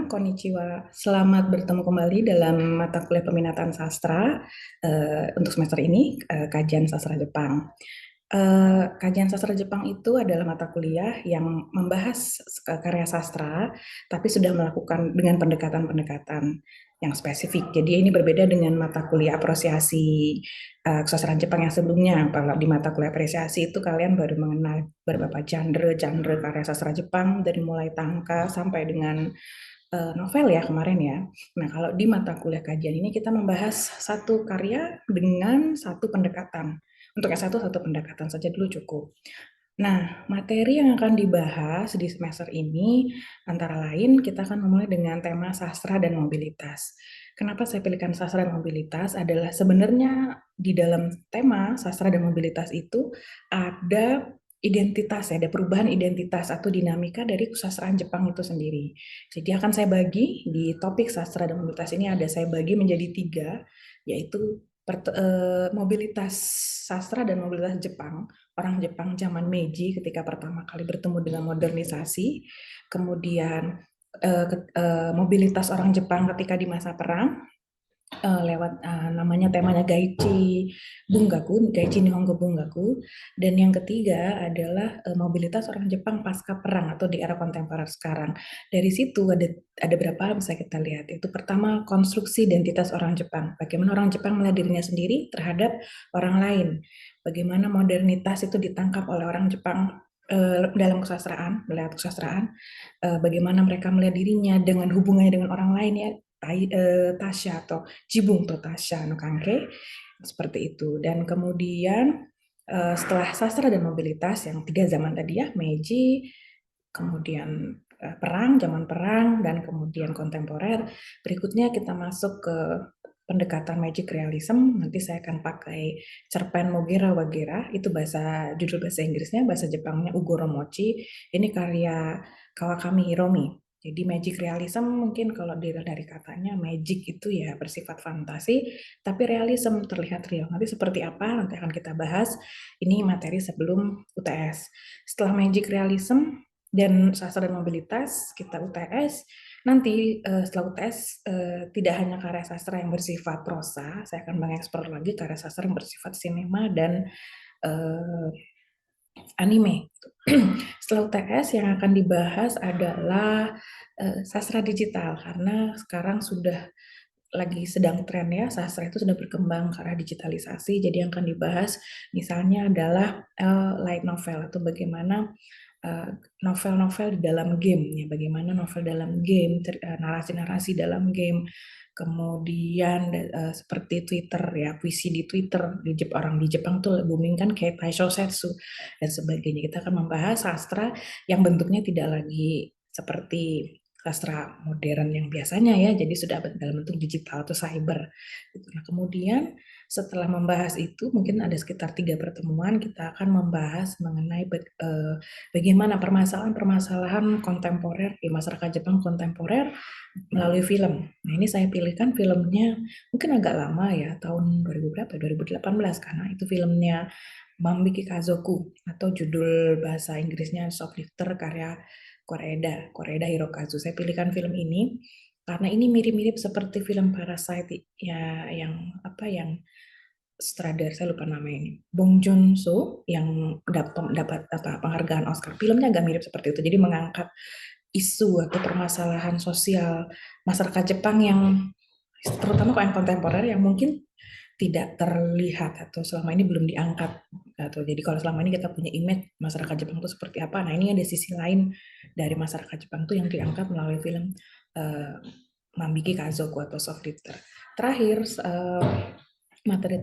Minasan, konnichiwa. Selamat bertemu kembali dalam mata kuliah peminatan sastra untuk semester ini, kajian sastra Jepang. Kajian sastra Jepang itu adalah mata kuliah yang membahas karya sastra, tapi sudah melakukan dengan pendekatan-pendekatan yang spesifik. Jadi ini berbeda dengan mata kuliah apresiasi kesusastraan Jepang yang sebelumnya. Kalau di mata kuliah apresiasi itu kalian baru mengenal beberapa genre karya sastra Jepang dari mulai tangka sampai dengan novel ya kemarin ya. Nah, kalau di mata kuliah kajian ini kita membahas satu karya dengan satu pendekatan. Untuk S1 satu pendekatan saja dulu cukup. Nah, materi yang akan dibahas di semester ini antara lain kita akan memulai dengan tema sastra dan mobilitas. Kenapa saya pilihkan sastra dan mobilitas adalah sebenarnya di dalam tema sastra dan mobilitas itu ada identitas ya, ada perubahan identitas atau dinamika dari kesusastraan Jepang itu sendiri. Jadi akan saya bagi di topik sastra dan mobilitas ini saya bagi menjadi tiga, yaitu mobilitas sastra dan mobilitas Jepang, orang Jepang zaman Meiji ketika pertama kali bertemu dengan modernisasi, kemudian mobilitas orang Jepang ketika di masa perang, lewat namanya temanya Gaichi Nihongo Bungaku, dan yang ketiga adalah mobilitas orang Jepang pasca perang atau di era kontemporer sekarang. Dari situ ada berapa hal bisa kita lihat. Itu pertama, konstruksi identitas orang Jepang. Bagaimana orang Jepang melihat dirinya sendiri terhadap orang lain. Bagaimana modernitas itu ditangkap oleh orang Jepang dalam kesusastraan, melihat kesusastraan, bagaimana mereka melihat dirinya dengan hubungannya dengan orang lain ya, Tasha atau Jibung to Tasha no Kanke, seperti itu. Dan kemudian setelah sastra dan mobilitas yang tiga zaman tadi ya, Meiji, kemudian zaman perang, dan kemudian kontemporer, berikutnya kita masuk ke pendekatan magic realism. Nanti saya akan pakai cerpen Mogera Wagera, itu judul bahasa Inggrisnya, bahasa Jepangnya Ugoro Mochi. Ini karya Kawakami Hiromi. Jadi magic realism mungkin kalau dari katanya magic itu ya bersifat fantasi, tapi realism terlihat real. Nanti seperti apa nanti akan kita bahas. Ini materi sebelum UTS. Setelah magic realism dan sastra dan mobilitas kita UTS. Nanti setelah UTS tidak hanya karya sastra yang bersifat prosa, saya akan mengeksplor lagi karya sastra yang bersifat sinema dan anime. Setelah UTS yang akan dibahas adalah sastra digital, karena sekarang sudah lagi sedang tren ya, sastra itu sudah berkembang ke arah digitalisasi. Jadi yang akan dibahas misalnya adalah light novel atau bagaimana novel-novel di dalam game ya, bagaimana novel dalam game, narasi-narasi dalam game, kemudian seperti Twitter ya, puisi di Twitter orang di Jepang tuh booming kan kayak Taishosetsu dan sebagainya. Kita akan membahas sastra yang bentuknya tidak lagi seperti sastra modern yang biasanya ya, jadi sudah dalam bentuk digital atau cyber. Nah, kemudian setelah membahas itu, mungkin ada sekitar 3 pertemuan, kita akan membahas mengenai bagaimana permasalahan-permasalahan kontemporer di masyarakat Jepang kontemporer melalui film. Nah, ini saya pilihkan filmnya mungkin agak lama ya, tahun 2000 berapa? 2018, karena itu filmnya Mambiki Kazoku atau judul bahasa Inggrisnya Shoplifter karya Koreeda Hirokazu. Saya pilihkan film ini karena ini mirip-mirip seperti film Parasite ya, yang sutradara saya lupa namanya ini, Bong Joon-ho, yang dapat penghargaan Oscar. Filmnya agak mirip seperti itu. Jadi mengangkat isu atau permasalahan sosial masyarakat Jepang yang terutama yang kontemporer yang mungkin tidak terlihat atau selama ini belum diangkat, atau jadi kalau selama ini kita punya image masyarakat Jepang itu seperti apa, nah ini ada sisi lain dari masyarakat Jepang itu yang diangkat melalui film uh, Mambiki Kazoku atau Soft Litter. Terakhir, materi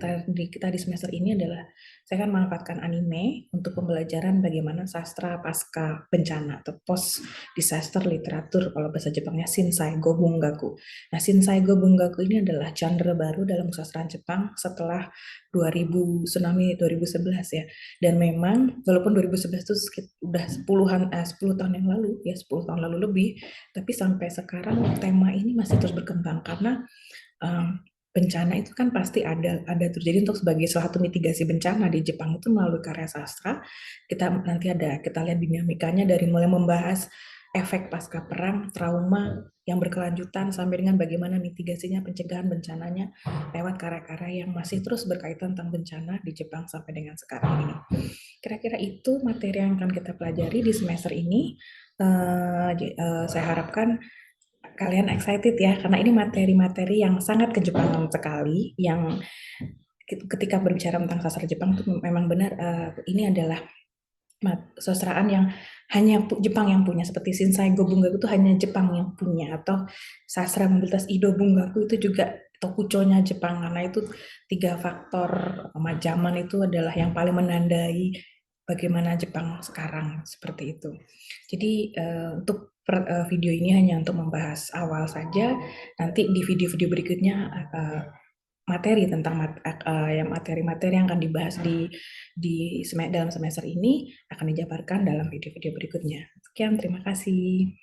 kita di semester ini adalah saya akan memanfaatkan anime untuk pembelajaran bagaimana sastra pasca bencana atau post disaster literatur, kalau bahasa Jepangnya Shinsai Go Bungaku. Nah, Shinsai Go Bungaku ini adalah genre baru dalam kesusastraan Jepang setelah 2000 tsunami 2011 ya. Dan memang walaupun 2011 itu udah 10 tahun yang lalu ya, 10 tahun lalu lebih, tapi sampai sekarang tema ini masih terus berkembang karena bencana itu kan pasti ada terjadi. Untuk sebagai salah satu mitigasi bencana di Jepang itu melalui karya sastra, kita lihat dinamikanya dari mulai membahas efek pasca perang, trauma yang berkelanjutan, sampai dengan bagaimana mitigasinya, pencegahan bencananya lewat karya-karya yang masih terus berkaitan tentang bencana di Jepang sampai dengan sekarang ini. Kira-kira itu materi yang akan kita pelajari di semester ini. Saya harapkan kalian excited ya, karena ini materi-materi yang sangat kejepangan sekali, yang ketika berbicara tentang sastra Jepang itu memang benar, ini adalah sastraan yang hanya Jepang yang punya, seperti Shinsai Go Bungaku itu hanya Jepang yang punya, atau sastra mobilitas Ido Bungaku itu juga Tokucho-nya Jepang, karena itu tiga faktor zaman itu adalah yang paling menandai bagaimana Jepang sekarang, seperti itu. Jadi untuk video ini hanya untuk membahas awal saja. Nanti di video-video berikutnya materi tentang materi-materi yang akan dibahas di dalam semester ini akan dijabarkan dalam video-video berikutnya. Sekian, terima kasih.